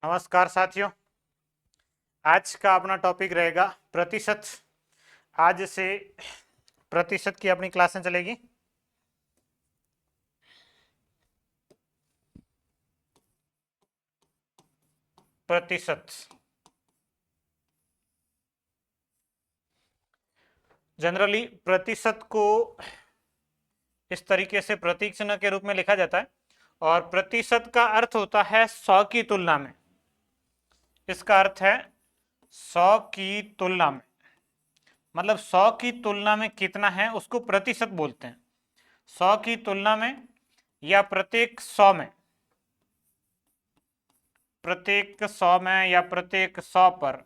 नमस्कार साथियों। आज का अपना टॉपिक रहेगा प्रतिशत। आज से प्रतिशत की अपनी क्लासें चलेगी। प्रतिशत जनरली प्रतिशत को इस तरीके से प्रतीक चिन्ह के रूप में लिखा जाता है और प्रतिशत का अर्थ होता है 100 की तुलना में। इसका अर्थ है 100 की तुलना में, मतलब 100 की तुलना में कितना है उसको प्रतिशत बोलते हैं। 100 की तुलना में या प्रत्येक 100 में, प्रत्येक 100 में या प्रत्येक 100 पर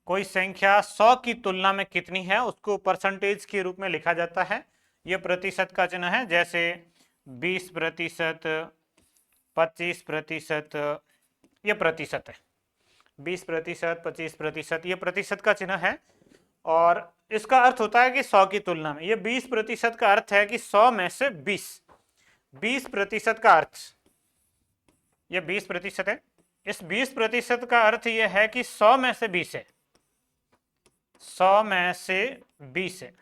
कोई संख्या 100 की तुलना में कितनी है उसको परसेंटेज के रूप में लिखा जाता है। यह प्रतिशत का चिन्ह है, जैसे 20%, 25%, ये प्रतिशत है। 20%, 25%, ये प्रतिशत का चिन्ह है और इसका अर्थ होता है कि 100 की तुलना में। ये 20% का अर्थ है कि 100 में से 20% का अर्थ, ये 20% है। इस 20% का अर्थ यह है कि 100 में से 20 है, 100 में से 20 है।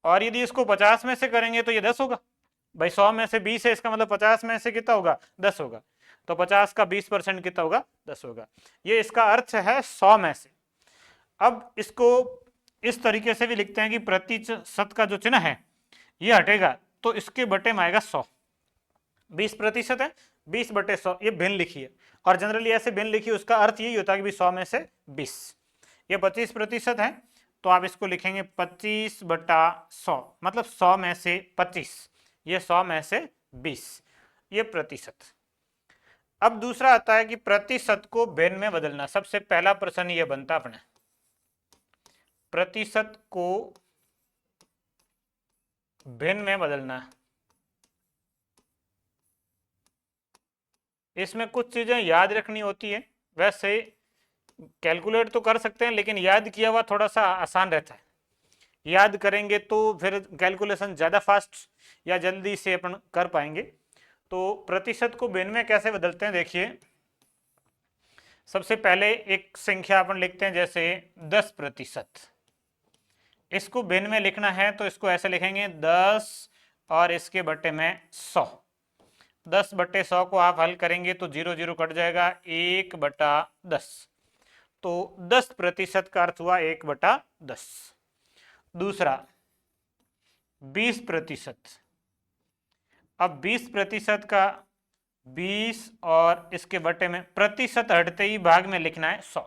और यदि इसको 50 में से करेंगे तो ये 10 होगा। भाई 100 में से 20 है, इसका मतलब 50 में से कितना होगा? 10 होगा। तो 50 का 20% कितना होगा? 10 होगा। ये इसका अर्थ है 100 में से। अब इसको इस तरीके से भी लिखते हैं कि प्रतिशत का जो चिन्ह है ये हटेगा तो इसके बटे में आएगा 100। 20% है, 20/100, ये भिन्न लिखिए। और जनरली ऐसे भिन्न लिखिए, उसका अर्थ यही होता है कि 100 में से 20। ये 25% है तो आप इसको लिखेंगे 25/100, मतलब 100 में से 25, ये 100 में से 20, ये प्रतिशत। अब दूसरा आता है कि प्रतिशत को भिन्न में बदलना। सबसे पहला प्रश्न ये बनता अपने, प्रतिशत को भिन्न में बदलना। इसमें कुछ चीजें याद रखनी होती है। वैसे कैलकुलेट तो कर सकते हैं लेकिन याद किया हुआ थोड़ा सा आसान रहता है। याद करेंगे तो फिर कैलकुलेशन ज़्यादा फास्ट या जल्दी से अपन कर पाएंगे। तो प्रतिशत को भिन्न में कैसे बदलते हैं देखिए। सबसे पहले एक संख्या अपन लिखते हैं, जैसे 10%। इसको भिन्न में लिखना है तो इसको ऐसे लिखेंगे 10 और इसके बटे में 100। 10/100 को आप हल करेंगे तो 0 0 कट जाएगा, 1/10। तो 10% का अर्थ हुआ 1/10। दूसरा 20%। अब 20% का 20 और इसके बटे में प्रतिशत हटते ही भाग में लिखना है 100।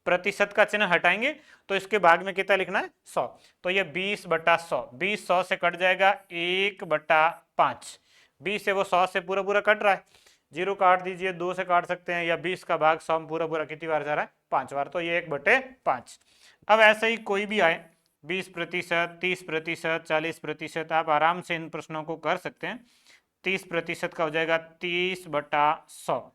प्रतिशत का चिन्ह हटाएंगे तो इसके भाग में कितना लिखना है? 100। तो ये 20/100, 20 100 से कट जाएगा, 1/5। 20 से वो 100 से पूरा पूरा कट रहा है, 0 काट दीजिए, 2 से काट सकते हैं, या 20 का भाग 100 में पूरा पूरा कितनी बार जा रहा है? 5 बार, तो ये 1/5। अब ऐसे ही कोई भी आए, 20%, 30%, 40%, आप आराम से इन प्रश्नों को कर सकते हैं। 30% का हो जाएगा 30/100,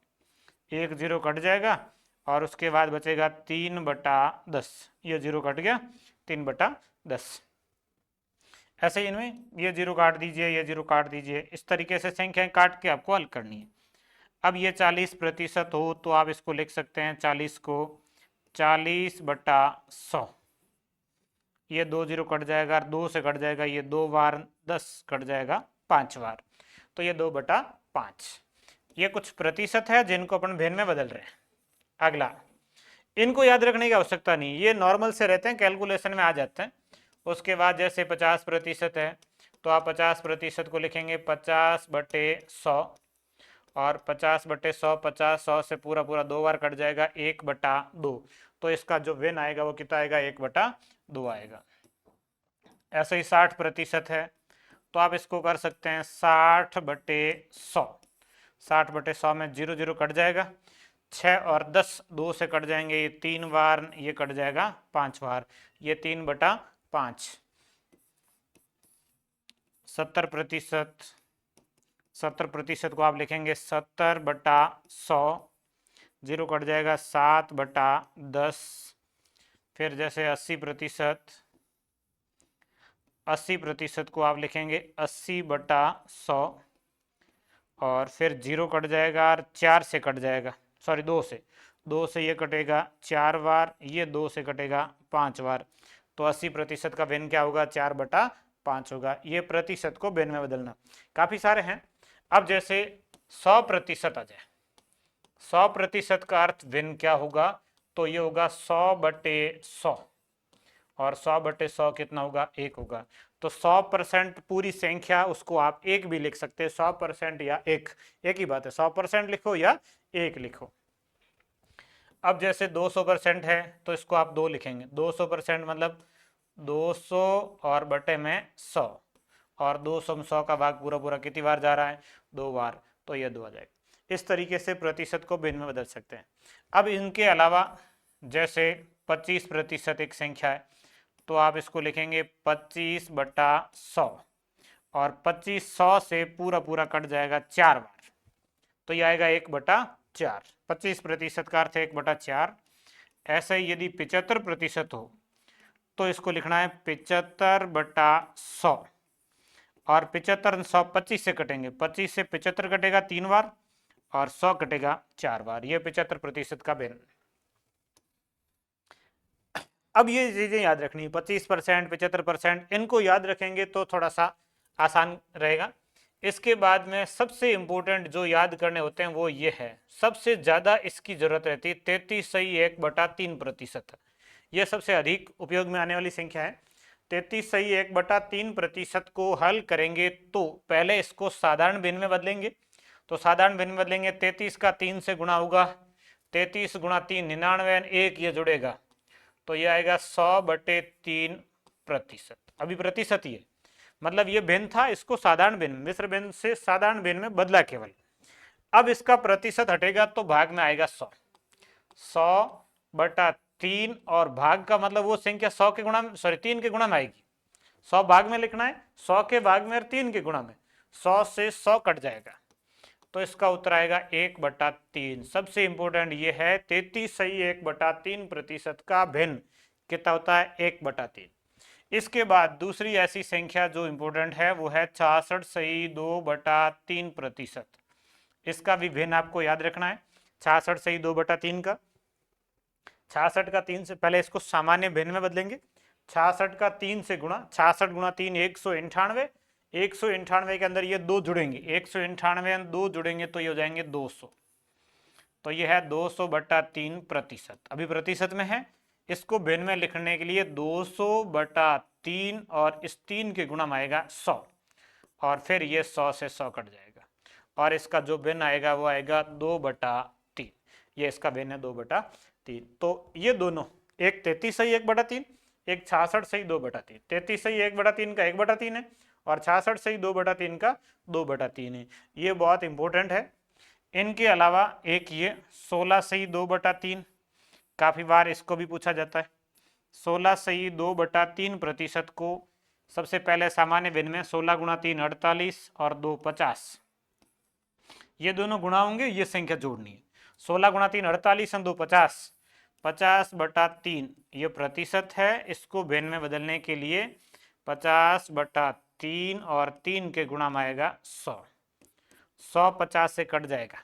1 0 कट जाएगा और उसके बाद बचेगा 3/10, ये 0 कट गया, 3/10। ऐसे ही इनमें ये 0 काट दीजिए, ये 0 काट दीजिए, इस तरीके से संख्याएं काट के आपको हल करनी है। अब ये 40% हो तो आप इसको लिख सकते हैं, 40 को 40/100, ये 2 0 कट जाएगा, 2 से कट जाएगा, ये 2 बार 10 कट जाएगा 5 बार, तो ये 2/5। ये कुछ प्रतिशत है जिनको अपन भिन्न में बदल रहे हैं। अगला, इनको याद रखने की आवश्यकता नहीं, ये नॉर्मल से रहते हैं, कैलकुलेशन में आ जाते हैं। उसके बाद जैसे 50% है तो आप 50% को लिखेंगे 50/100, और 50/100, 50 100 से पूरा पूरा 2 बार कट जाएगा, 1/2। तो इसका जो विन आएगा वो कितना आएगा? 1/2 आएगा। ऐसे ही 60% है तो आप इसको कर सकते हैं 60/100। 60/100 में 0 0 कट जाएगा, 6 और 10 2 से कट जाएंगे, ये 3 बार, ये कट जाएगा 5 बार, ये 3/5। 70%, 70% को आप लिखेंगे 70/100, 0 कट जाएगा, 7/10। फिर जैसे 80%, 80% को आप लिखेंगे 80/100, और फिर 0 कट जाएगा और 4 से कट जाएगा, सॉरी 2 से ये कटेगा 4 बार, ये 2 से कटेगा 5 बार। तो 80% का भिन्न क्या होगा, 4/5 होगा। ये प्रतिशत को भिन्न में बदलना, काफ़ी सारे हैं। अब जैसे 100% आ जाए, 100% का अर्थ भिन्न क्या होगा, तो ये होगा 100/100, और 100/100 कितना होगा, 1 होगा। तो 100% पूरी संख्या उसको आप 1 भी लिख सकते हैं, 100% या 1, एक ही बात है, 100% लिखो या 1 लिखो। अब जैसे 200% है तो इसको आप 2 लिखेंगे, 200% मतलब 200 और बटे में 100, और 200 में 100 का भाग पूरा पूरा कितनी बार जा रहा है, 2 बार, तो ये 2 आ जाएगा। इस तरीके से प्रतिशत को भिन्न में बदल सकते हैं। अब इनके अलावा जैसे 25% एक संख्या है, तो आप इसको लिखेंगे 25/100, और 25 से पूरा पूरा कट जाएगा 4 बार, तो ये आएगा 1/4। 25% का अर्थ है 1/4। ऐसे ही यदि 75% हो तो इसको लिखना है 75/100, और 75 100 25 से कटेंगे, 25 से 75 कटेगा 3 बार, और 100 कटेगा 4 बार। ये 75% का भिन्न। अब ये चीजें याद रखनी, 25%, 75%, इनको याद रखेंगे तो थोड़ा सा आसान रहेगा। इसके बाद में सबसे इंपॉर्टेंट जो याद करने होते हैं वो ये है, सबसे ज्यादा इसकी जरूरत रहती है 33.1/3%। यह सबसे अधिक उपयोग में आने वाली संख्या है। 33.1/3% को हल करेंगे तो पहले इसको साधारण भिन्न में बदलेंगे। तो साधारण भिन्न में बदलेंगे, 33 का 3 से गुणा होगा, 33 गुणा 3 99, 1 ये जुड़ेगा, तो ये आएगा 100/3%। अभी प्रतिशत ही है, मतलब ये भिन्न था, इसको साधारण भिन्न, मिश्र भिन्न से साधारण भिन्न में बदला केवल। अब इसका प्रतिशत हटेगा तो भाग में आएगा 100, 100/3, और भाग का मतलब वो संख्या 100 के गुणा में, सॉरी 3 के गुणा में आएगी। 100 भाग में लिखना है, 100 के भाग में और 3 के गुणा में, 100 से 100 कट जाएगा, तो इसका उत्तर आएगा 1/3। सबसे इंपॉर्टेंट ये है 33.1/3% का भिन्न कितना होता है, 1/3। इसके बाद दूसरी ऐसी संख्या जो इंपॉर्टेंट है वो है 66.2/3%। इसका भी भिन्न आपको याद रखना है, 66.2/3 का। 66 का 3 से, पहले इसको सामान्य भिन्न में बदलेंगे, 66 का 3 से गुणा, 66 गुणा 3 198, 198 के अंदर ये 2 जुड़ेंगे, 198 2 जुड़ेंगे तो ये हो जाएंगे 200, तो ये है 200/3%। अभी प्रतिशत में है, इसको भिन्न में लिखने के लिए 200/3 और इस 3 के गुणा में आएगा 100, और फिर ये 100 से 100 कट जाएगा, और इसका जो भिन्न आएगा वो आएगा 2/3। ये इसका भिन्न है 2/3। तो ये दोनों, एक 33.1/3, एक 66.2/3। 33.1/3 का 1/3 है, और 66.2/3 का 2/3 है। ये बहुत इंपॉर्टेंट है। इनके अलावा एक ये 16.2/3, काफी बार इसको भी पूछा जाता है। 16.2/3% को सबसे पहले सामान्य भिन्न में 16 गुणा 3 48 और 2 50, ये दोनों गुणा होंगे, ये संख्या जोड़नी है। 16 गुणा 3 48 और 2 50, 50/3 ये प्रतिशत है। इसको भिन्न में बदलने के लिए 50/3 और 3 के गुणा में आएगा 100, 100 50 से कट जाएगा,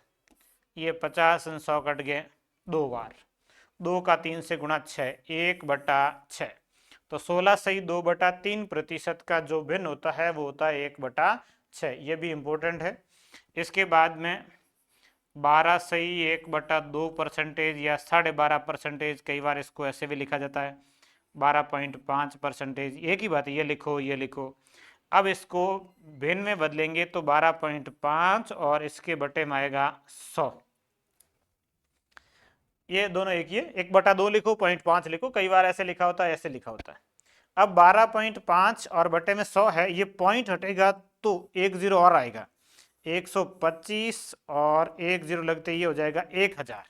ये 50 और 100 कट गए 2 बार, 2 का 3 से गुणा 6, 1/6। तो 16.2/3% का जो भिन्न होता है वो होता है 1/6। ये भी इंपॉर्टेंट है। इसके बाद में 12.1/2% या 12.5%, कई बार इसको ऐसे भी लिखा जाता है 12.5%, एक ही बात है, ये लिखो ये लिखो। अब इसको भिन्न में बदलेंगे तो 12.5 और इसके बटे में आएगा 100, ये दोनों एक ही है, 1/2 लिखो 0.5 लिखो, कई बार ऐसे लिखा होता है ऐसे लिखा होता है। अब 12.5 और बटे में 100 है, ये पॉइंट हटेगा तो एक जीरो और आएगा, 125 और एक जीरो लगते ये हो जाएगा 1000,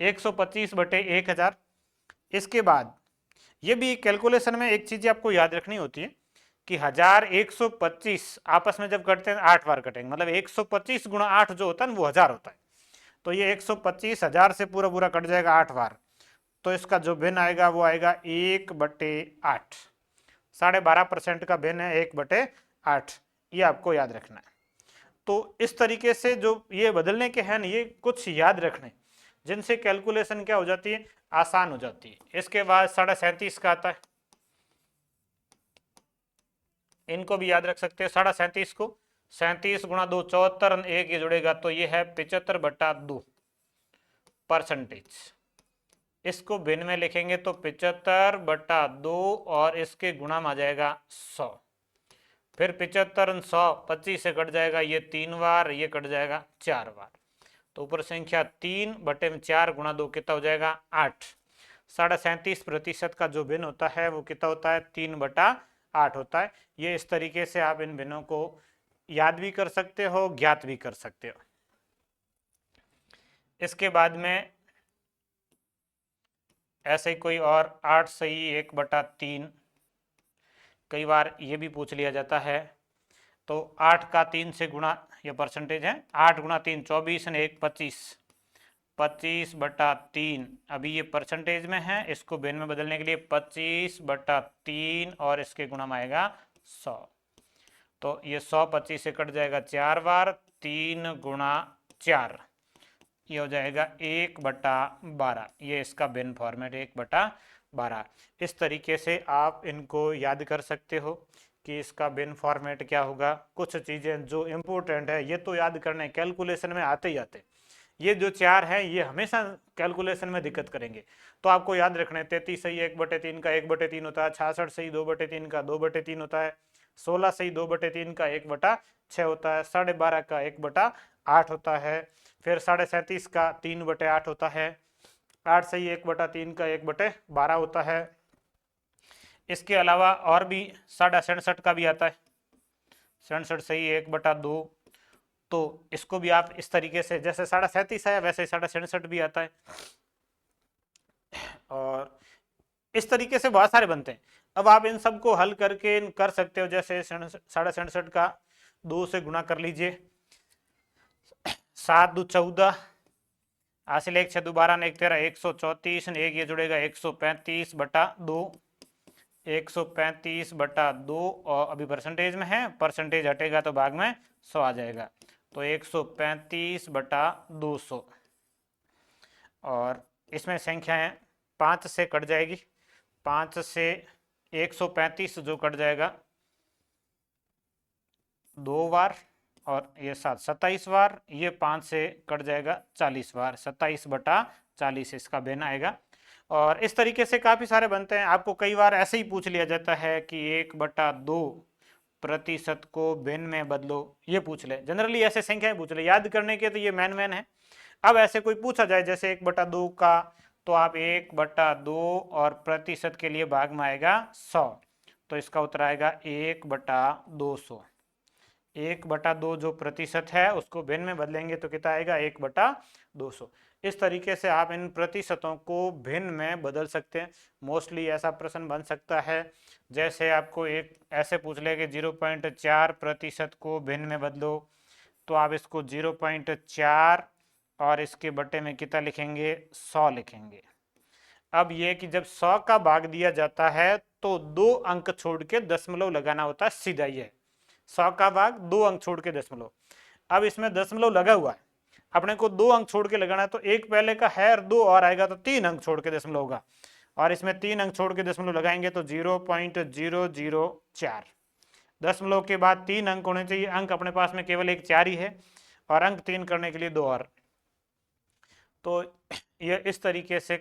125/1000। इसके बाद ये भी कैलकुलेशन में एक चीज आपको याद रखनी होती है कि 1000 125 आपस में जब कटते हैं 8 बार कटेंगे, मतलब 125 गुणा 8 जो होता है ना वो 1000 होता है। तो ये 125 1000 से पूरा पूरा कट जाएगा 8 बार, तो इसका जो भिन्न आएगा वो आएगा 1/8। 12.5% का भिन्न है 1/8, ये आपको याद रखना है। तो इस तरीके से जो ये बदलने के हैं ना, ये कुछ याद रखने जिनसे कैलकुलेशन क्या हो जाती है, आसान हो जाती है। इसके बाद 37.5 का आता है, इनको भी याद रख सकते हैं। 37.5 को 37 गुणा 2 74, एक ये जुड़ेगा तो ये है 75/2 परसेंटेज। इसको भिन्न में लिखेंगे तो 75/2 और इसके गुणा में आ जाएगा 100। फिर 75 और 100 25 से कट जाएगा, ये 3 बार, ये कट जाएगा 4 बार। तो ऊपर संख्या 3/4 गुणा 2 कितना हो जाएगा 8। 37.5% का जो भिन्न होता है वो कितना होता है 3/8 होता है। ये इस तरीके से आप इन भिन्नों को याद भी कर सकते हो, ज्ञात भी कर सकते हो। इसके बाद में ऐसे ही कोई और 8 सही 1/3, कई बार ये भी पूछ लिया जाता है। तो 8 का 3 से गुणा, ये परसेंटेज है, 8 गुणा 3 24 ने 1 25, 25/3। अभी ये परसेंटेज में है, इसको भिन्न में बदलने के लिए 25/3 और इसके गुणा में आएगा 100। तो ये 100 25 से कट जाएगा 4 बार, 3 गुणा 4, ये हो जाएगा 1/12। ये इसका भिन्न फॉर्मेट 1/12। इस तरीके से आप इनको याद कर सकते हो कि इसका भिन्न फॉर्मेट क्या होगा। कुछ चीज़ें जो इम्पोर्टेंट है ये तो याद करने, कैलकुलेशन में आते ही आते। ये जो 4 है ये हमेशा कैलकुलेशन में दिक्कत करेंगे, तो आपको याद रखना है। 33 सही 1/3 का 1/3 होता है, 66 सही 2/3 का 2/3 होता है, 16 सही 2/3 का 1/6 होता है, 12.5 का 1/8 होता है, फिर 37.5 का 3/8 होता है, 8 सही 1/3 का 1/12 होता है। इसके अलावा और भी 67.5 का भी आता है, 67 सही 1/2। तो इसको भी आप इस तरीके से, जैसे 37.5 है वैसे 67.5 भी आता है। और इस तरीके से बहुत सारे बनते हैं। अब आप इन सबको हल करके कर सकते हो। जैसे 67.5 का 2 से गुणा कर लीजिए, 7 2 14, हासिल 1 6 2 12 ने 1 13, 134 ने 1 ये जुड़ेगा 135/2, 135/2। और अभी परसेंटेज में है, परसेंटेज हटेगा तो भाग में 100 आ जाएगा, तो 135/200। और इसमें संख्याएं 5 से कट जाएगी, 5 से 135 जो कट जाएगा 2 बार, और ये 7 27 बार, ये 5 से कट जाएगा 40 बार, 27/40 इसका भिन्न आएगा। और इस तरीके से काफ़ी सारे बनते हैं। आपको कई बार ऐसे ही पूछ लिया जाता है कि 1/2% को भिन्न में बदलो, ये पूछ ले। जनरली ऐसे संख्याएं पूछ ले, याद करने के तो ये मैन है। अब ऐसे कोई पूछा जाए जैसे 1/2 का, तो आप 1/2 और प्रतिशत के लिए भाग में आएगा 100, तो इसका उत्तर आएगा 1/200। 1/2 जो प्रतिशत है उसको भिन्न में बदलेंगे तो कितना आएगा 1/200। इस तरीके से आप इन प्रतिशतों को भिन्न में बदल सकते हैं। मोस्टली ऐसा प्रश्न बन सकता है, जैसे आपको एक ऐसे पूछ ले कि 0.4% को भिन्न में बदलो, तो आप इसको 0.4 और इसके बटे में कितना लिखेंगे 100 लिखेंगे। अब ये कि जब 100 का भाग दिया जाता है तो 2 अंक छोड़ के दशमलव लगाना होता है, सीधा ही है। 100 का भाग 2 अंक छोड़ के दशमलव। अब इसमें दशमलव लगा हुआ है, अपने को 2 अंक छोड़ के लगाना है, तो एक पहले का है और 2 और आएगा तो 3 अंक छोड़ के दशमलव होगा, और इसमें 3 अंक छोड़ के दशमलव लगाएंगे तो 0.004। दशमलव के बाद 3 अंक होने चाहिए, अंक अपने पास में केवल एक 4 ही है, और अंक 3 करने के लिए 2 और। तो ये इस तरीके से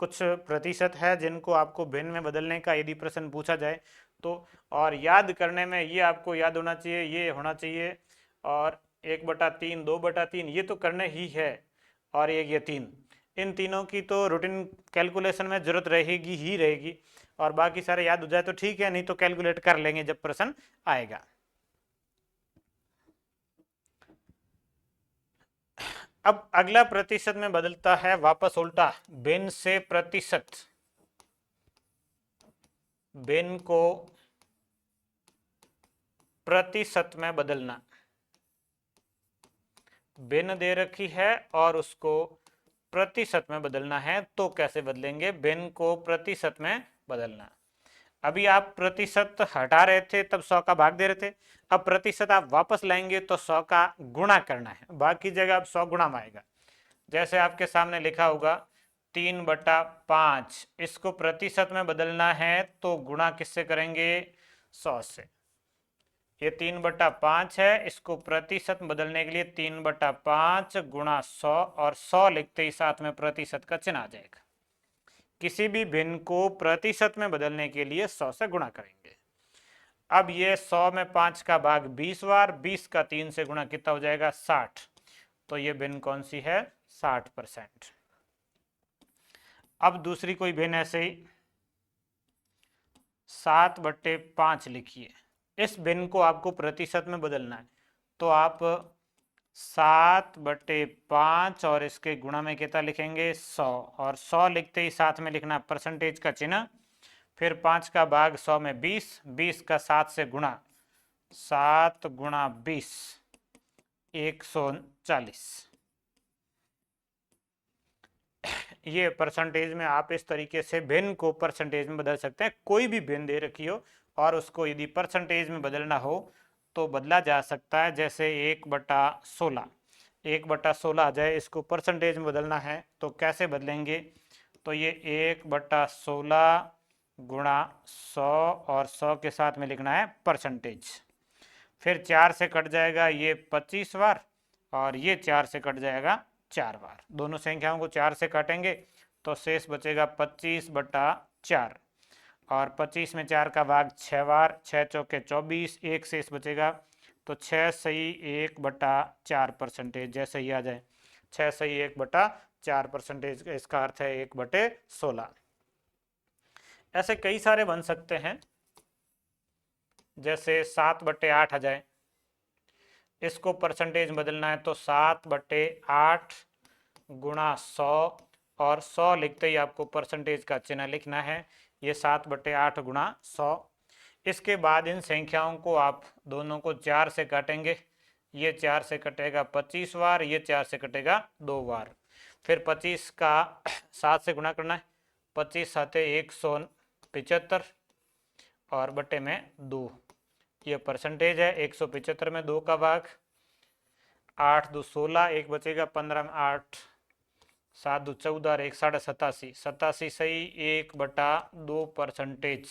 कुछ प्रतिशत है जिनको आपको भिन्न में बदलने का यदि प्रश्न पूछा जाए तो, और याद करने में ये आपको याद होना चाहिए, ये होना चाहिए, और 1/3 2/3 ये तो करने ही है, और ये 3, इन तीनों की तो रूटीन कैलकुलेशन में जरूरत रहेगी ही रहेगी। और बाकी सारे याद हो जाए तो ठीक है, नहीं तो कैलकुलेट कर लेंगे जब प्रश्न आएगा। अब अगला प्रतिशत में बदलता है वापस उल्टा, भिन्न से प्रतिशत। भिन्न को प्रतिशत में बदलना, भिन्न दे रखी है और उसको प्रतिशत में बदलना है, तो कैसे बदलेंगे भिन्न को प्रतिशत में बदलना। अभी आप प्रतिशत हटा रहे थे तब 100 का भाग दे रहे थे, अब प्रतिशत आप वापस लाएंगे तो 100 का गुणा करना है, भाग की जगह अब 100 गुणा में आएगा। जैसे आपके सामने लिखा होगा 3/5, इसको प्रतिशत में बदलना है तो गुणा किससे करेंगे? 100 से। ये 3/5 है, इसको प्रतिशत में बदलने के लिए 3/5 गुणा 100, और 100 लिखते ही साथ में प्रतिशत का चिन्ह आ जाएगा। किसी भी भिन्न को प्रतिशत में बदलने के लिए 100 से गुणा करेंगे। अब ये 100 में 5 का भाग 20 बार, 20 का 3 से गुणा कितना हो जाएगा? 60। तो ये भिन्न कौन सी है? 60%। अब दूसरी कोई भिन्न ऐसे ही 7/5 लिखिए। इस भिन्न को आपको प्रतिशत में बदलना है, तो आप 7/5 और इसके गुणा में कितना लिखेंगे? 100, और 100 लिखते ही साथ में लिखना परसेंटेज का चिन्ह, फिर 5 का भाग 100 में 20, 20 का 7 से गुणा, 7 गुणा 20 140। ये परसेंटेज में आप इस तरीके से भिन्न को परसेंटेज में बदल सकते हैं। कोई भी भिन्न दे रखी हो और उसको यदि परसेंटेज में बदलना हो तो बदला जा सकता है। जैसे 1/16, 1/16 आ जाए, इसको परसेंटेज में बदलना है तो कैसे बदलेंगे? तो ये 1/16 गुणा 100, और 100 के साथ में लिखना है परसेंटेज। फिर 4 से कट जाएगा ये 25 बार, और ये 4 से कट जाएगा 4 बार। दोनों संख्याओं को 4 से काटेंगे तो शेष बचेगा 25/4, और 25 में 4 का भाग 6 बार, 6 चौके 24, एक शेष बचेगा, तो 6 सही 1/4 परसेंटेज। जैसे ही आ जाए 6 सही 1/4 परसेंटेज, इसका अर्थ है 1/16। ऐसे कई सारे बन सकते हैं। जैसे 7/8 आ जाए, इसको परसेंटेज बदलना है तो 7/8 गुणा 100, और 100 लिखते ही आपको परसेंटेज का चिन्ह लिखना है। ये 7/8 गुणा 100। इसके बाद इन संख्याओं को आप दोनों को 4 से काटेंगे। ये 4 से कटेगा 25 बार, ये 4 से कटेगा 2 बार। फिर 25 का 7 से गुणा करना है, 25 साथे 175, और बटे में 2, ये परसेंटेज है। 175 में 2 का भाग, 8 2 16, एक बचेगा 15 में 8, 7 2 14 और 1 87, 87 सही 1/2 परसेंटेज।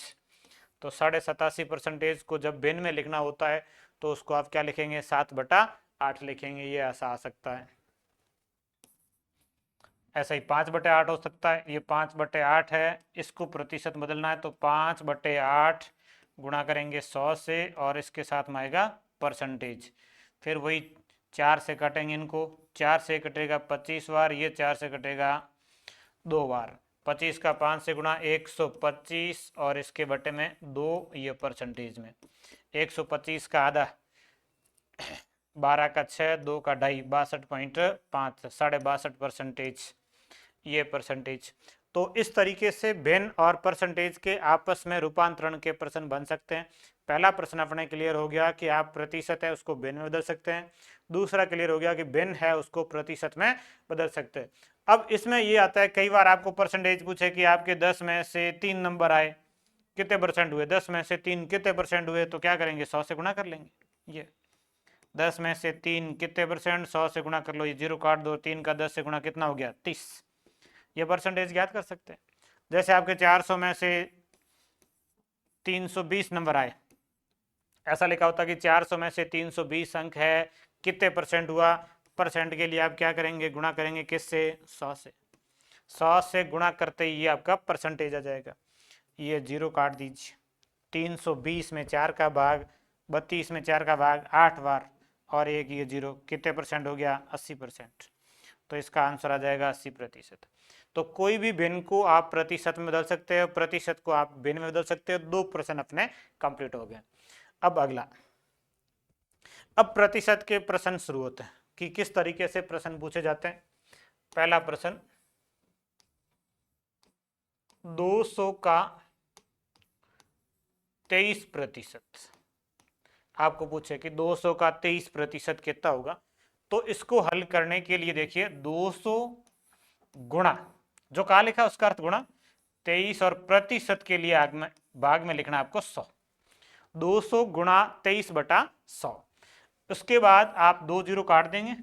तो 87 परसेंटेज को जब भिन्न में लिखना होता है तो उसको आप क्या लिखेंगे? 7/8 लिखेंगे। ये ऐसा आ सकता है। ऐसा ही 5/8 हो सकता है। ये 5/8 है, इसको प्रतिशत बदलना है तो 5/8 गुणा करेंगे 100 से, और इसके साथ में आएगा परसेंटेज। फिर वही 4 से काटेंगे इनको, 4 से कटेगा 25 बार, ये 4 से कटेगा 2 बार। 25 का 5 से गुणा 125, और इसके बटे में 2, ये परसेंटेज में। 125 का आधा, 12 का 6, 2 का 2.5, 62.5, 62.5 परसेंटेज, ये परसेंटेज। तो इस तरीके से भिन्न और परसेंटेज के आपस में रूपांतरण के प्रश्न बन सकते हैं। पहला प्रश्न अपने क्लियर हो गया कि आप प्रतिशत है उसको भिन्न में बदल सकते हैं। दूसरा क्लियर हो गया कि भिन्न है उसको प्रतिशत में बदल सकते हैं। अब इसमें ये आता है, कई बार आपको परसेंटेज पूछे कि आपके 10 में से 3 नंबर आए, कितने परसेंट हुए? 10 में से 3 कितने परसेंट हुए? तो क्या करेंगे? 100 से गुणा कर लेंगे। ये 10 में से 3 कितने परसेंट? 100 से गुणा कर लो, ये 0 काट दो, 3 का 10 से गुणा कितना हो गया? 30। ये परसेंटेज ज्ञात कर सकते हैं। जैसे आपके 400 में से 320 नंबर आए, ऐसा लिखा होता कि 400 में से 320 अंक है, कितने परसेंट हुआ? परसेंट के लिए आप क्या करेंगे? गुणा करेंगे किससे? 100 से। 100 से गुणा करते ही ये आपका परसेंटेज आ जाएगा। ये 0 काट दीजिए। 320 में 4 का भाग, 32 में 4 का भाग 8 बार, और एक ये 0, कितने परसेंट हो गया? 80%। तो इसका आंसर आ जाएगा 80%। तो कोई भी भिन्न को आप प्रतिशत में बदल सकते हो, प्रतिशत को आप भिन्न में बदल सकते हो। 2 प्रश्न अपने कंप्लीट हो गए। अब अगला, अब प्रतिशत के प्रश्न शुरू होते हैं कि किस तरीके से प्रश्न पूछे जाते हैं। पहला प्रश्न, 200 का 23%। आपको पूछे कि 200 का 23% कितना होगा। तो इसको हल करने के लिए देखिए, 200 गुणा, जो कहा लिखा उसका अर्थ गुणा, 23, और प्रतिशत के लिए आगे भाग में लिखना है आपको 100। 200 गुणा 23/100। उसके बाद आप 2 जीरो काट देंगे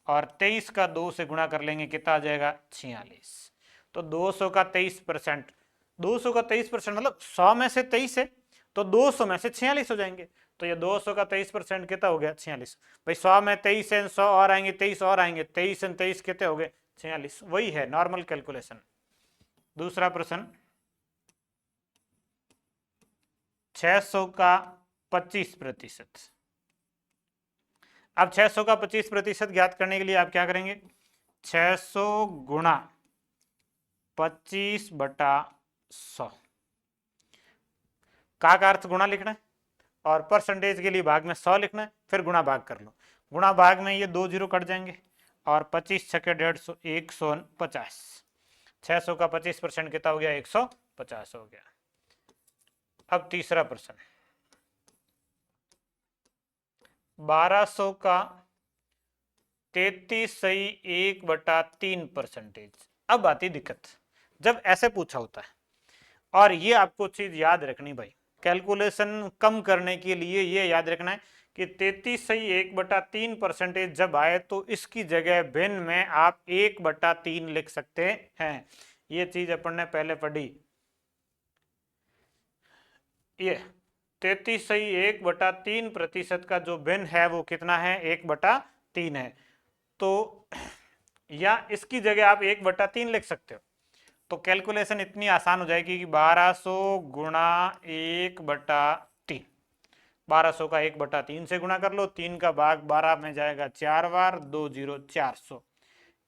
और 23 का 2 से गुणा कर लेंगे, कितना आ जाएगा 46। तो 200 का 23%, 200 का 23% मतलब 100 में से 23 है तो 200 में से 46 हो जाएंगे। तो ये 200 का 23% कितना हो गया 46। भाई 100 में 23 है, 100 और आएंगे 23 और आएंगे, 23 और 23 कितने हो गए 46। वही है नॉर्मल कैलकुलेशन। दूसरा प्रश्न 600 का 25%। अब 600 का 25% ज्ञात करने के लिए आप क्या करेंगे, 600 गुणा 25/100 का अर्थ गुणा लिखना है और परसेंटेज के लिए भाग में 100 लिखना है, फिर गुणा भाग कर लो। गुणा भाग में ये 2 जीरो कट जाएंगे और 25 छके 150, 150। 600 का 25% कितना हो गया 150 हो गया। अब तीसरा प्रश्न 1200 का 33/1/3%। अब आती दिक्कत जब ऐसे पूछा होता है, और ये आपको चीज याद रखनी भाई, कैलकुलेशन कम करने के लिए ये याद रखना है कि 33/1/3% जब आए तो इसकी जगह भिन्न में आप 1/3 लिख सकते हैं। ये चीज अपन ने पहले पढ़ी। ये 33/1/3% का जो भिन्न है वो कितना है 1/3 है। तो या इसकी जगह आप 1/3 लिख सकते हो। तो कैलकुलेशन इतनी आसान हो जाएगी कि 1200 गुणा 1/3, 1200 का 1/3 से गुणा कर लो, 3 का भाग 12 में जाएगा 4 बार, 2 जीरो 400।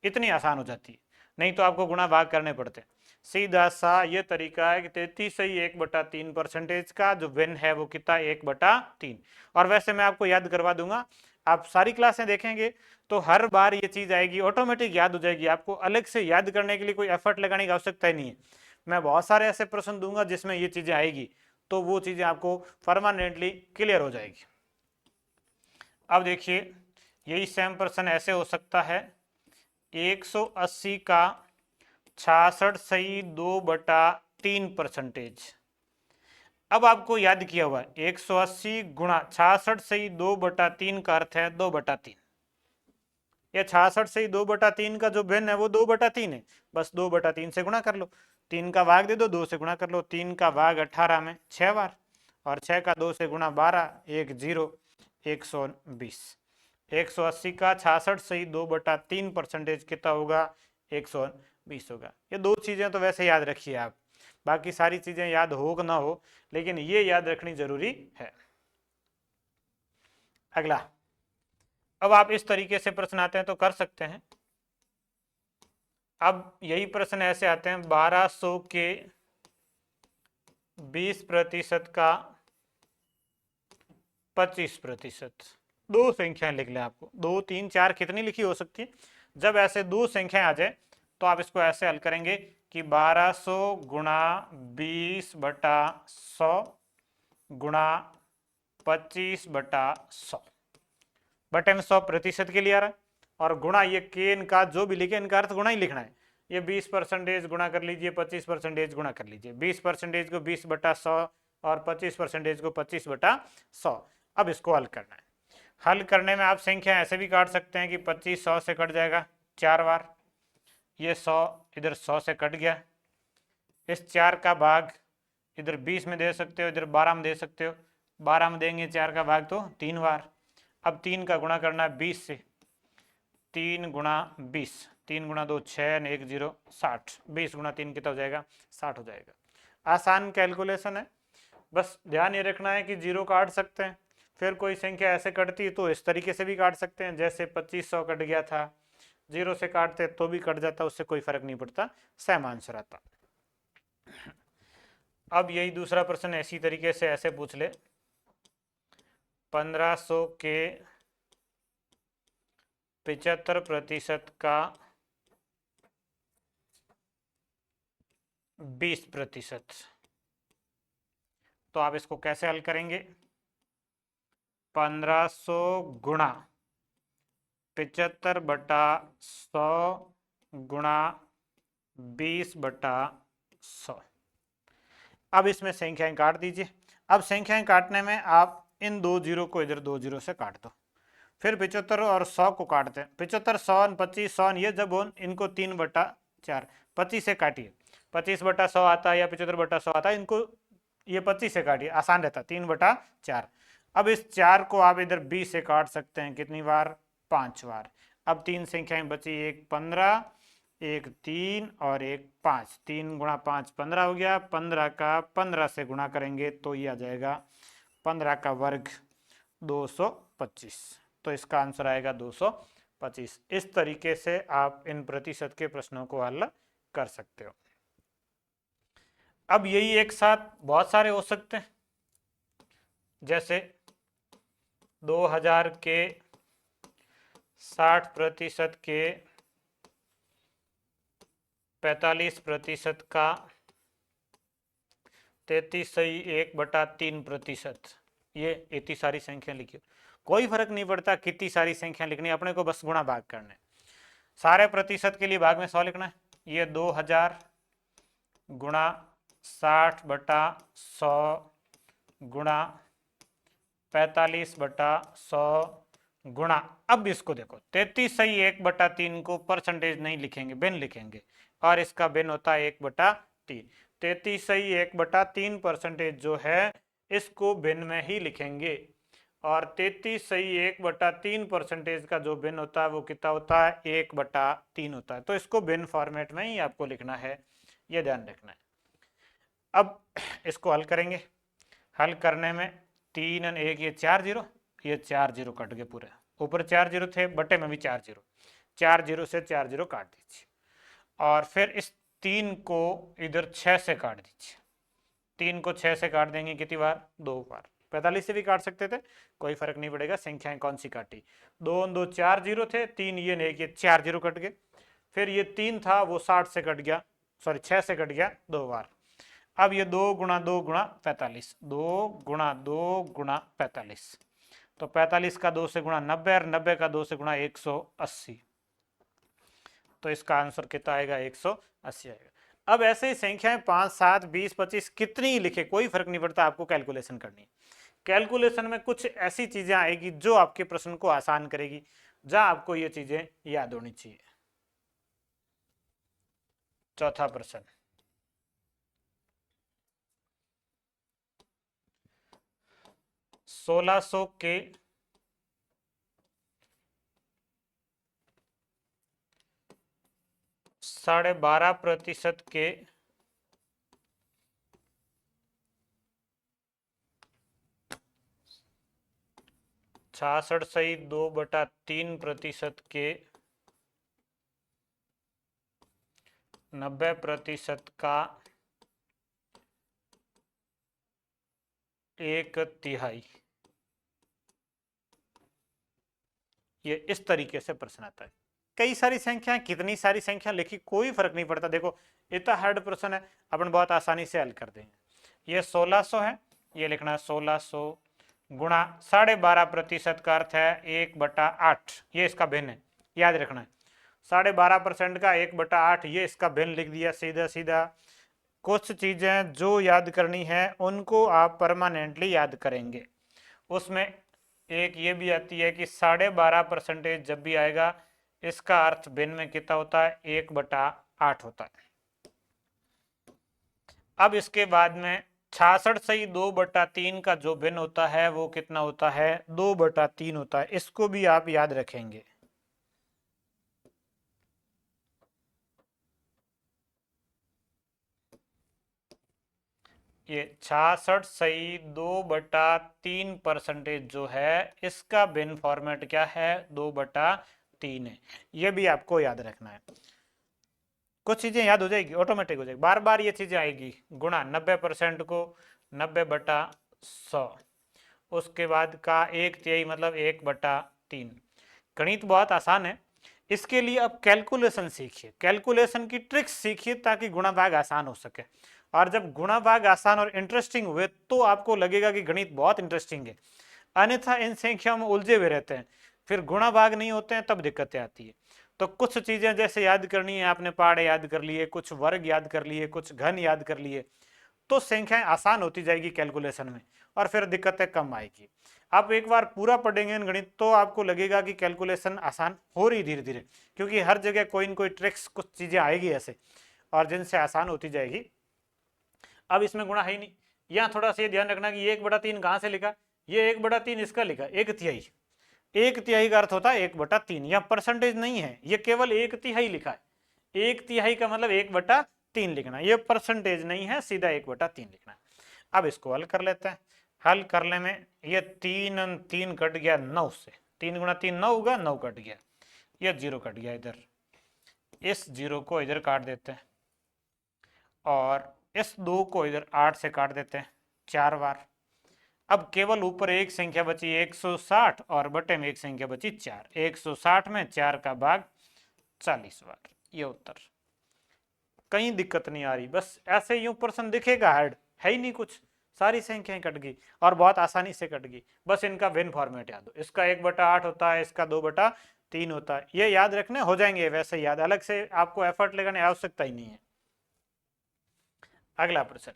इतनी आसान हो जाती है, नहीं तो आपको गुणा भाग करने पड़ते। सीधा सा ये तरीका है कि 33/1/3% का जो भिन्न है वो कितना 1/3। और वैसे मैं आपको याद करवा दूंगा, आप सारी क्लासें देखेंगे तो हर बार ये चीज आएगी, ऑटोमेटिक याद हो जाएगी, आपको अलग से याद करने के लिए कोई एफर्ट लगाने की आवश्यकता ही नहीं है। मैं बहुत सारे ऐसे प्रश्न दूंगा जिसमें ये चीजें आएगी, तो वो चीजें आपको परमानेंटली क्लियर हो जाएगी। अब देखिए यही सेम प्रश्न ऐसे हो सकता है 180 का 66.2/3%। अब आपको याद किया हुआ है 180 गुणा 66.2/3 का अर्थ है 2/3। ये 66/2/3 का जो भिन्न है वो 2/3 है, बस 2/3 से गुणा कर लो। 3 का भाग दे दो, 2 से गुणा कर लो। 3 का भाग 18 में 6 बार, और 6 का 2 से गुणा 12, 1 जीरो 120। 180 का 66/2/3% कितना होगा 120 होगा। ये दो चीजें तो वैसे याद रखिए आप, बाकी सारी चीजें याद हो ना हो, लेकिन ये याद रखनी जरूरी है। अगला, अब आप इस तरीके से प्रश्न आते हैं तो कर सकते हैं। अब यही प्रश्न ऐसे आते हैं 1200 के 20% का 25%। दो संख्याएं लिख लें, आपको 2 3 4 कितनी लिखी हो सकती है। जब ऐसे दो संख्याएं आ जाए तो आप इसको ऐसे हल करेंगे कि 1200 गुणा 20/100 गुणा 25/100, बटे में 100% के लिए आ रहा है, और गुणा ये के इनका जो भी लिखे इनका अर्थ गुणा ही लिखना है। ये 20% गुणा कर लीजिए, 25% गुणा कर लीजिए। 20% को 20/100 और 25% को 25/100। अब इसको हल करना है। हल करने में आप संख्या ऐसे भी काट सकते हैं कि 25 100 से कट जाएगा 4 बार, ये 100 इधर 100 से कट गया। इस 4 का भाग इधर 20 में दे सकते हो, इधर 12 में दे सकते हो। 12 में देंगे 4 का भाग तो 3 बार। अब 3 का गुणा करना है 20 से, 3 गुणा 20, 3 गुणा 2 6, 1 जीरो 60, 20 गुणा 3 कितना हो जाएगा 60 हो जाएगा। आसान कैलकुलेशन है, बस ध्यान ये रखना है कि जीरो काट सकते हैं, फिर कोई संख्या ऐसे कटती है तो इस तरीके से भी काट सकते हैं, जैसे 2500 कट गया था, जीरो से काटते तो भी कट जाता, उससे कोई फर्क नहीं पड़ता, सेम आंसर आता। अब यही दूसरा प्रश्न ऐसी तरीके से ऐसे पूछ ले 1500 के 75% का 20%। तो आप इसको कैसे हल करेंगे, 1500 गुणा 75/100 गुणा 20/100। अब इसमें संख्याएं काट दीजिए। अब संख्याएं काटने में आप इन दो जीरो को इधर दो जीरो से काट दो। फिर 75 और 100 को काटते हैं। 75, 100, 25, 100 ये जब इनको 3/4 25 से काटिए। 25/100 आता है या 75/100 आता है, इनको ये 25 से काटिए, आसान रहता है। 3/4। अब इस 4 को आप इधर 20 से काट सकते हैं, कितनी बार? 5 बार। अब तीन संख्याएं बची, एक 15, एक 3 और एक 5। 3 गुणा 5 15 हो गया। 15 का 15 से गुणा करेंगे तो ये आ जाएगा 15 का वर्ग 225। तो इसका आंसर आएगा 225। इस तरीके से आप इन प्रतिशत के प्रश्नों को हल कर सकते हो। अब यही एक साथ बहुत सारे हो सकते हैं, जैसे 2000 के 60% के 45% का 33.1/3%। ये इतनी सारी संख्या लिखी, कोई फर्क नहीं पड़ता कितनी सारी संख्या लिखनी, अपने को बस गुणा भाग करना है। सारे प्रतिशत के लिए भाग में 100 लिखना है। ये 2000 गुणा 60/100 गुणा 45/100 गुणा, अब इसको देखो 33.1/3 को परसेंटेज नहीं लिखेंगे, बिन लिखेंगे, और इसका बिन होता है 1/3। 33.1/3% जो है इसको बिन में ही लिखेंगे, और 33.1/3% का जो बिन होता है वो कितना होता है? 1/3 होता है। तो इसको बिन फॉर्मेट में ही आपको लिखना है, ये ध्यान रखना है। अब इसको हल करेंगे। हल करने में 3 और 1, ये 4 जीरो, ये 4 जीरो कट गए पूरे। ऊपर 4 जीरो थे, बटे में भी 4 जीरो, 4 जीरो से 4 जीरो काट दीजिए। और फिर इस 3 को इधर 6 से काट दीजिए। 3 को 6 से काट देंगे कितनी बार? 2 बार। 45 से भी काट सकते थे, कोई फर्क नहीं पड़ेगा, संख्याएं कौन सी काटी। 2 2 4 जीरो थे, 3 ये नहीं, ये 4 जीरो कट गए। फिर ये 3 था वो 60 से कट गया, सॉरी 6 से कट गया 2 बार। अब ये 2 गुणा 2 गुणा 45, 2 गुणा 2 गुणा 45, तो 45 का 2 से गुणा 90, और 90 का 2 से गुणा 180। तो इसका आंसर कितना आएगा? 180 आएगा। अब ऐसे ही संख्याएं 5, 7, 20, 25 कितनी ही लिखे, कोई फर्क नहीं पड़ता, आपको कैलकुलेशन करनी है। कैलकुलेशन में कुछ ऐसी चीजें आएगी जो आपके प्रश्न को आसान करेगी, जहां आपको ये चीजें याद होनी चाहिए। चौथा प्रश्न, 1600 के 12.5% के 66.2/3% के 90% का 1/3, ये इस तरीके से प्रश्न आता है। कई सारी संख्याएं, कितनी सारी संख्या लिखी, कोई फर्क नहीं पड़ता। देखो इतना हार्ड प्रश्न है, अपन बहुत आसानी से हल कर देंगे। ये 1600 है, ये लिखना है 1600 गुणा 12.5% का अर्थ है 1/8, ये इसका भिन्न है, याद रखना है। 12.5% का 1/8, ये इसका भिन्न लिख दिया सीधा सीधा। कुछ चीजें जो याद करनी है उनको आप परमानेंटली याद करेंगे। उसमें एक ये भी आती है कि 12.5% जब भी आएगा इसका अर्थ भिन्न में कितना होता है? 1/8 होता है। अब इसके बाद में 66.2/3 का जो भिन्न होता है वो कितना होता है? 2/3 होता है। इसको भी आप याद रखेंगे। ये 66.2/3% जो है इसका भिन्न फॉर्मेट क्या है? 2/3 है। ये भी आपको याद रखना है। कुछ चीजें याद हो जाएगी, ऑटोमेटिक हो जाएगी, बार बार ये चीजें आएगी। गुणा 90% को 90/100, उसके बाद का 1/3 मतलब 1/3। गणित बहुत आसान है, इसके लिए अब कैलकुलेशन सीखिए, कैलकुलेशन की ट्रिक्स सीखिए ताकि गुणा भाग आसान हो सके। और जब गुणा भाग आसान और इंटरेस्टिंग हुए तो आपको लगेगा कि गणित बहुत इंटरेस्टिंग है। अन्यथा इन संख्याओं में उलझे हुए रहते हैं, फिर गुणा भाग नहीं होते हैं, तब दिक्कतें आती है। तो कुछ चीजें जैसे याद करनी है, आपने पहाड़ याद कर लिए, कुछ वर्ग याद कर लिए, कुछ घन याद कर लिए, तो संख्याएं आसान होती जाएगी कैलकुलेशन में और फिर दिक्कतें कम आएगी। आप एक बार पूरा पढ़ेंगे इन गणित तो आपको लगेगा कि कैलकुलेशन आसान हो रही धीरे धीरे, क्योंकि हर जगह कोई न कोई ट्रिक्स कुछ चीजें आएगी ऐसे और जिनसे आसान होती जाएगी। अब इसमें गुणा है ही नहीं। यहाँ थोड़ा सा ये ध्यान रखना कि ये 1/3 कहाँ से लिखा, ये 1/3 इसका लिखा 1/3। 1/3 का अर्थ होता है 1/3, यहाँ परसेंटेज नहीं है, ये केवल 1/3 लिखा है। 1/3 का मतलब 1/3 लिखना, ये परसेंटेज नहीं है, सीधा 1/3 लिखना है। अब इसको हल कर लेते हैं। हल करने में ये 3 3 कट गया 9 से, 3 गुणा 3 9 होगा, 9 कट गया, ये 0 कट गया इधर, इस 0 को इधर काट देते हैं और इस 2 को इधर 8 से काट देते हैं 4 बार। अब केवल ऊपर एक संख्या बची 160 और बटे में एक संख्या बची 4। 160 में 4 का भाग 40 बार, ये उत्तर। कहीं दिक्कत नहीं आ रही, बस ऐसे यूं प्रश्न दिखेगा हार्ड है ही नहीं कुछ, सारी संख्याएं कट गई और बहुत आसानी से कट गई। बस इनका वेन फॉर्मेट याद हो, इसका 1/8 होता है, इसका 2/3 होता है, ये याद रखने हो जाएंगे वैसे याद, अलग से आपको एफर्ट लगाने की आवश्यकता ही नहीं है। अगला प्रश्न,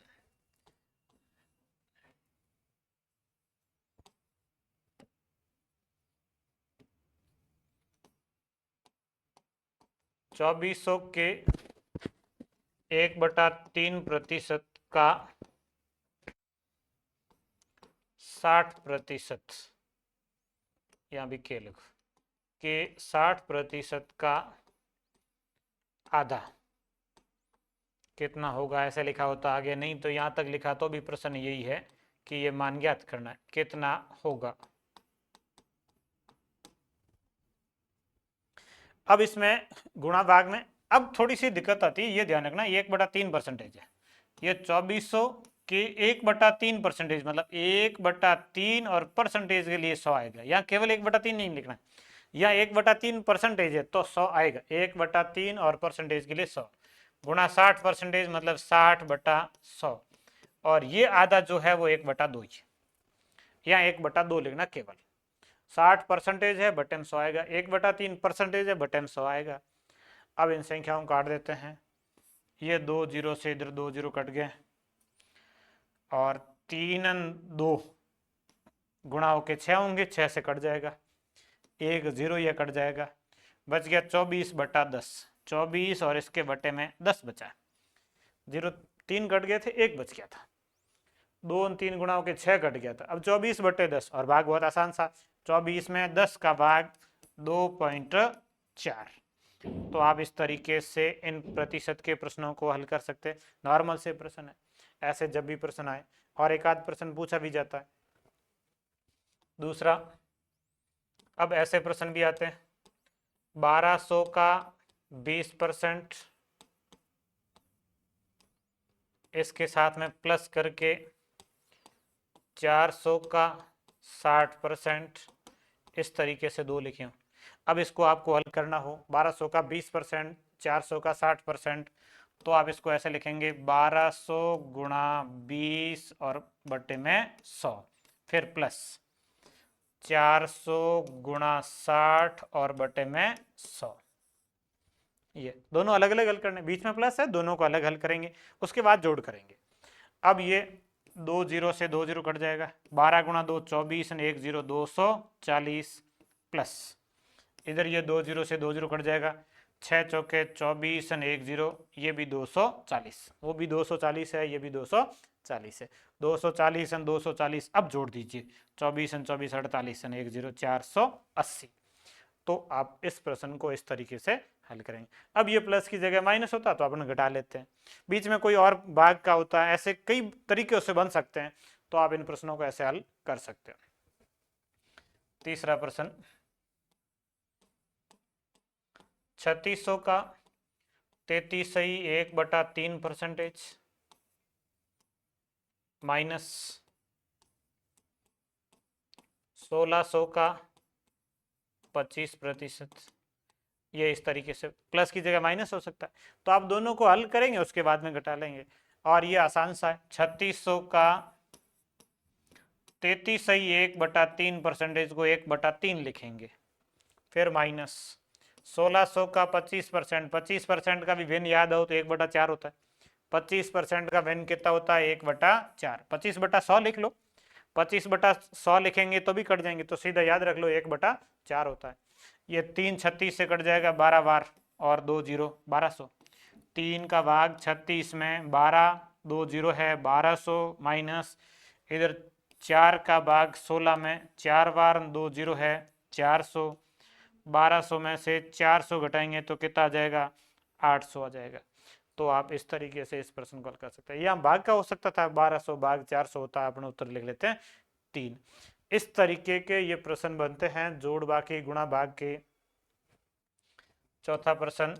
चौबीसों के 1/3% का 60%, यहाँ भी के लिखो, के 60% का आधा कितना होगा, ऐसे लिखा होता आगे नहीं तो यहाँ तक लिखा तो भी प्रश्न यही है कि ये मान ज्ञात करना है कितना होगा। अब इसमें गुणा भाग में अब थोड़ी सी दिक्कत आती है, ये ध्यान रखना, 1/3% है, ये 2400 के 1/3 परसेंटेज मतलब 1/3 और परसेंटेज के लिए 100 आएगा। यहाँ केवल 1/3 नहीं लिखना, यहाँ 1/3% है तो 100 आएगा, 1/3 और परसेंटेज के लिए 100 गुणा 60% मतलब 60/100 और ये आधा जो है वो 1/2 ही, यहाँ 1/2 लिखना केवल। 60% है बटे में 100 आएगा, 1/3% है बटे में 100 आएगा। अब इन संख्याओं को काट देते हैं, ये 2 0 से इधर 2 0 कट गए और 3 2 गुणा होके 6 होंगे, 6 से कट जाएगा, 1 0 ये कट जाएगा, बच गया 24/10। 24 और इसके बटे में 10 बचा, 0 3 कट गए थे, 1 बच गया था, 2 3 गुणा होके 6 कट गया था। अब 24/10 और भाग बहुत आसान सा, 24 में 10 का भाग 2.4। तो आप इस तरीके से इन प्रतिशत के प्रश्नों को हल कर सकते हैं। नॉर्मल से प्रश्न है, ऐसे जब भी प्रश्न आए और एक आध प्रश्न पूछा भी जाता है। दूसरा, अब ऐसे प्रश्न भी आते हैं, 1200 का 20%, इसके साथ में प्लस करके 400 का 60%, इस तरीके से दो लिखे हों। अब इसको आपको हल करना हो, 1200 का 20%, 400 का 60%, तो आप इसको ऐसे लिखेंगे 1200 गुणा 20 और बटे में 100, फिर प्लस 400 गुणा 60 और बटे में 100। ये दोनों अलग अलग हल करने, बीच में प्लस है, दोनों को अलग हल करेंगे, उसके बाद जोड़ करेंगे। अब ये 2 0 से 2 0 कट जाएगा, 12 गुणा 2 24 1 0 240 प्लस इधर ये 2 0 से 2 0 कट जाएगा, 6 चौके 24 1 0, ये भी 240, वो भी 240 है, ये भी 240 है, 240 240। अब जोड़ दीजिए 24 24 48 1 0 480। तो आप इस प्रश्न को इस तरीके से हल करेंगे। अब ये प्लस की जगह माइनस होता तो अपन घटा लेते हैं, बीच में कोई और भाग का होता है, ऐसे कई तरीके से बन सकते हैं, तो आप इन प्रश्नों को ऐसे हल कर सकते हैं। तीसरा प्रश्न, 3600 का 33.1/3% माइनस 1600 का 25%, ये इस तरीके से प्लस की जगह माइनस हो सकता है, तो आप दोनों को हल करेंगे उसके बाद में घटा लेंगे। और ये आसान सा है, 3600 का 33.1/3% को 1/3 लिखेंगे, फिर माइनस 1600 का 25%, 25% का भी भिन्न याद हो तो 1/4 होता है, 25% का भिन्न कितना होता है 1/4। 25/100 लिख लो, 25/100 लिखेंगे तो भी कट जाएंगे, तो सीधा याद रख लो 1/4 होता है। ये 3 36 से कट जाएगा 12 बार और 2 जीरो 1200। 3 का भाग 36 में 12 2 जीरो है 1200 माइनस इधर 4 का भाग 16 में 4 बार 2 जीरो है 400। 1200 में से 400 घटाएंगे तो कितना आ जाएगा 800 आ जाएगा। तो आप इस तरीके से इस प्रश्न को हल कर सकते हैं। यहाँ भाग का हो सकता था 1200 भाग 400 होता है, अपने उत्तर लिख लेते हैं 3। इस तरीके के ये प्रश्न बनते हैं जोड़ बाकी गुणा भाग के। चौथा प्रश्न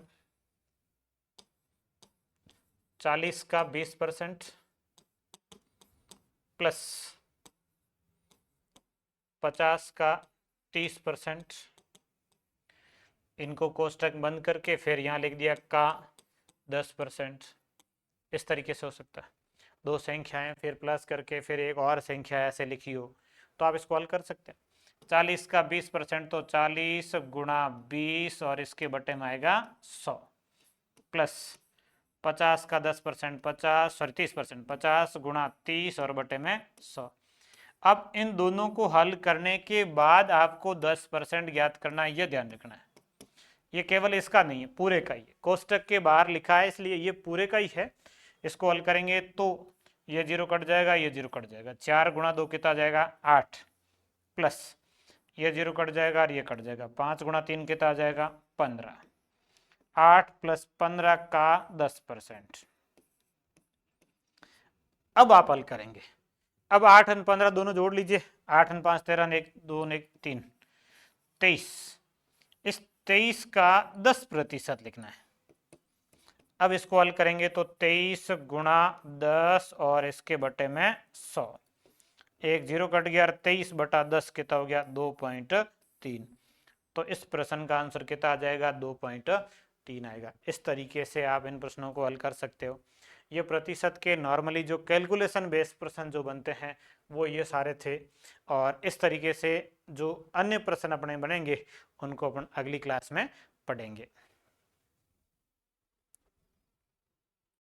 40 का 20% प्लस 50 का 30%, इनको कोष्टक बंद करके फिर यहाँ लिख दिया का 10%। इस तरीके से हो सकता है, दो संख्याएं फिर प्लस करके फिर एक और संख्या ऐसे लिखी हो तो आप इसको हल कर सकते हैं। 40 का 20% तो 40 गुणा 20 और इसके बटे में आएगा 100 प्लस 50 का 10% 30% 50 गुणा 30 और बटे में 100। अब इन दोनों को हल करने के बाद आपको 10% ज्ञात करना है, यह ध्यान रखना है। ये केवल इसका नहीं है, पूरे का ही है, कोष्टक के बाहर लिखा है इसलिए ये पूरे का ही है। इसको हल करेंगे तो ये जीरो कट जाएगा, ये जीरो कट जाएगा, 4 गुणा 2 कितना जाएगा 8 प्लस ये जीरो कट जाएगा और ये कट जाएगा, 5 गुणा 3 कितना आ जाएगा 15। 8 प्लस 15 का 10%। अब आप हल करेंगे। अब 8 और 15 दोनों जोड़ लीजिए, 8 और 5 13 1 2 1 3 23। इस 23 का 10% लिखना है। अब इसको हल करेंगे तो 23 गुणा 10 और इसके बटे में 100, एक जीरो कट गया, 23/10 कितना हो गया 2.3। तो इस प्रश्न का आंसर कितना आ जाएगा 2.3 आएगा। इस तरीके से आप इन प्रश्नों को हल कर सकते हो। ये प्रतिशत के नॉर्मली जो कैलकुलेशन बेस्ड प्रश्न जो बनते हैं वो ये सारे थे, और इस तरीके से जो अन्य प्रश्न अपने बनेंगे उनको अपन अगली क्लास में पढ़ेंगे।